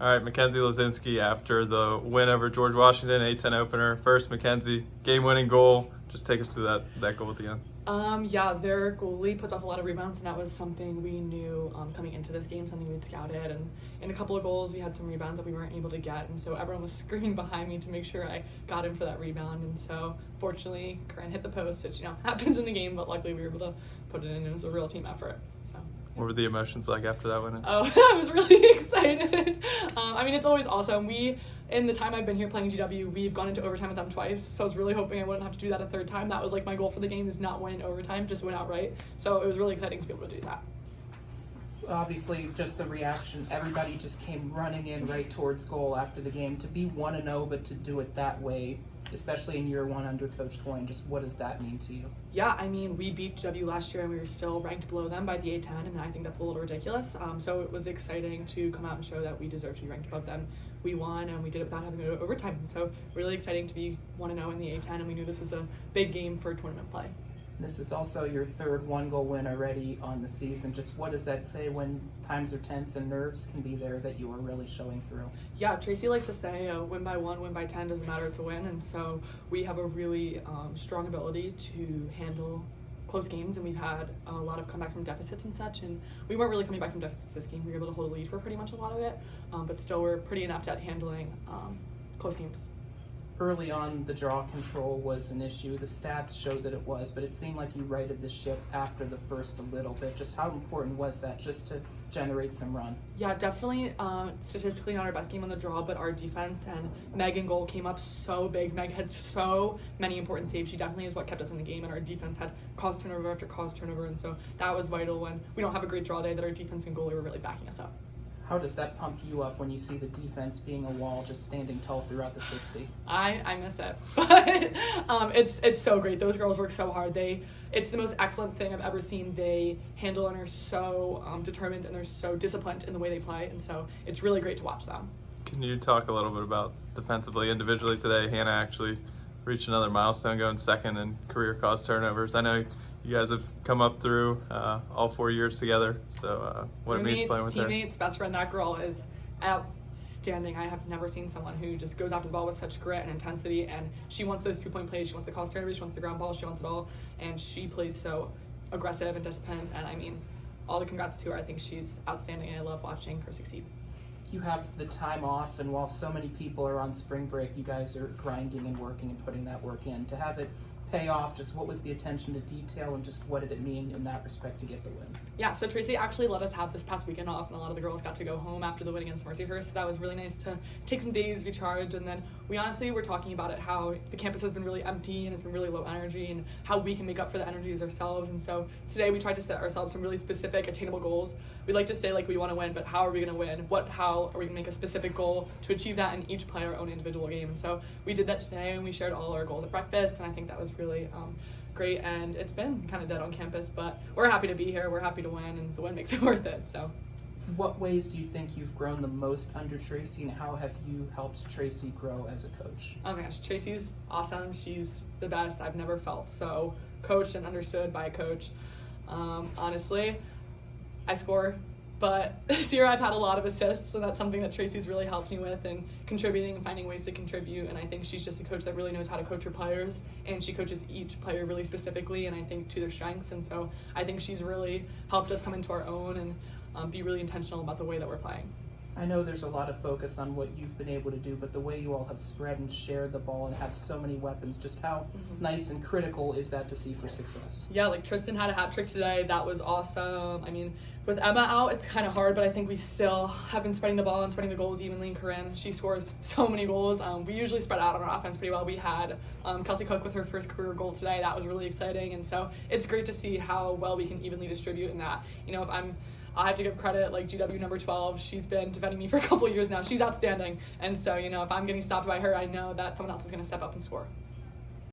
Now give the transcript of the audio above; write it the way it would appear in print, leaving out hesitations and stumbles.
All right, Mackenzie Leszczynski after the win over George Washington, A-10 opener. First, Mackenzie, game-winning goal. Just take us through that goal at the end. Yeah, their goalie puts off a lot of rebounds, and that was something we knew coming into this game, something we'd scouted. And in a couple of goals, we had some rebounds that we weren't able to get, and so everyone was screaming behind me to make sure I got in for that rebound. And so, fortunately, Corinne hit the post, which happens in the game, but luckily we were able to put it in. It was a real team effort. So. What were the emotions like after that win? Oh, I was really excited. It's always awesome. In the time I've been here playing GW, we've gone into overtime with them twice, so I was really hoping I wouldn't have to do that a third time. That was like my goal for the game, is not win in overtime, just win outright. So it was really exciting to be able to do that. Obviously, just the reaction, everybody just came running in right towards goal after the game. To be 1-0, but to do it that way, especially in year one under Coach Coyne, just what does that mean to you? Yeah, we beat GW last year and we were still ranked below them by the A10, and I think that's a little ridiculous. So it was exciting to come out and show that we deserve to be ranked above them. We won, and we did it without having to go to overtime. So really exciting to be 1-0 in the A10, and we knew this was a big game for tournament play. This is also your third one-goal win already on the season. Just what does that say when times are tense and nerves can be there that you are really showing through? Yeah, Tracy likes to say win by 1, win by 10, doesn't matter, it's a win. And so we have a really strong ability to handle close games, and we've had a lot of comebacks from deficits and such, and we weren't really coming back from deficits this game. We were able to hold a lead for pretty much a lot of it, but still we're pretty inept at handling close games. Early on, the draw control was an issue. The stats showed that it was, but it seemed like you righted the ship after the first a little bit. Just how important was that just to generate some run? Yeah, definitely statistically not our best game on the draw, but our defense and Meg in goal came up so big. Meg had so many important saves. She definitely is what kept us in the game, and our defense had cause turnover after cause turnover, and so that was vital when we don't have a great draw day, that our defense and goalie were really backing us up. How does that pump you up when you see the defense being a wall, just standing tall throughout the 60? I miss it, but it's so great. Those girls work so hard. It's the most excellent thing I've ever seen. They handle and are so determined, and they're so disciplined in the way they play, and so it's really great to watch them. Can you talk a little bit about defensively, individually today? Hannah actually reached another milestone, going second in career cause turnovers. I know you guys have come up through all 4 years together, so what it means playing with her. Teammates, best friend, that girl is outstanding. I have never seen someone who just goes after the ball with such grit and intensity, and she wants those 2-point plays, she wants the cause turnovers, she wants the ground ball, she wants it all, and she plays so aggressive and disciplined, and all the congrats to her. I think she's outstanding, and I love watching her succeed. You have the time off, and while so many people are on spring break, you guys are grinding and working and putting that work in. To have it pay off, just what was the attention to detail, and just what did it mean in that respect to get the win? Yeah, so Tracy actually let us have this past weekend off, and a lot of the girls got to go home after the win against Mercyhurst, so that was really nice to take some days, recharge, and then we honestly were talking about it, how the campus has been really empty and it's been really low energy, and how we can make up for the energies ourselves. And so today we tried to set ourselves some really specific, attainable goals. We like to say we want to win, but how are we going to win? How are we going to make a specific goal to achieve that, and each play our own individual game? And so we did that today, and we shared all our goals at breakfast, and I think that was really great. And it's been kind of dead on campus, but we're happy to be here, we're happy to win, and the win makes it worth it. So what ways do you think you've grown the most under Tracy, and how have you helped Tracy grow as a coach? Oh my gosh, Tracy's awesome. She's the best. I've never felt so coached and understood by a coach. Honestly, I score, but this year I've had a lot of assists, so that's something that Tracy's really helped me with, and contributing and finding ways to contribute. And I think she's just a coach that really knows how to coach her players, and she coaches each player really specifically, and I think to their strengths. And so I think she's really helped us come into our own and be really intentional about the way that we're playing. I know there's a lot of focus on what you've been able to do, but the way you all have spread and shared the ball and have so many weapons, just how nice and critical is that to see for success? Yeah, Tristan had a hat trick today. That was awesome. With Emma out, it's kind of hard, but I think we still have been spreading the ball and spreading the goals evenly. And Corinne, she scores so many goals. We usually spread out on our offense pretty well. We had Kelsey Cook with her first career goal today. That was really exciting, and so it's great to see how well we can evenly distribute in that. I have to give credit, GW number 12, she's been defending me for a couple of years now. She's outstanding. And so, if I'm getting stopped by her, I know that someone else is going to step up and score.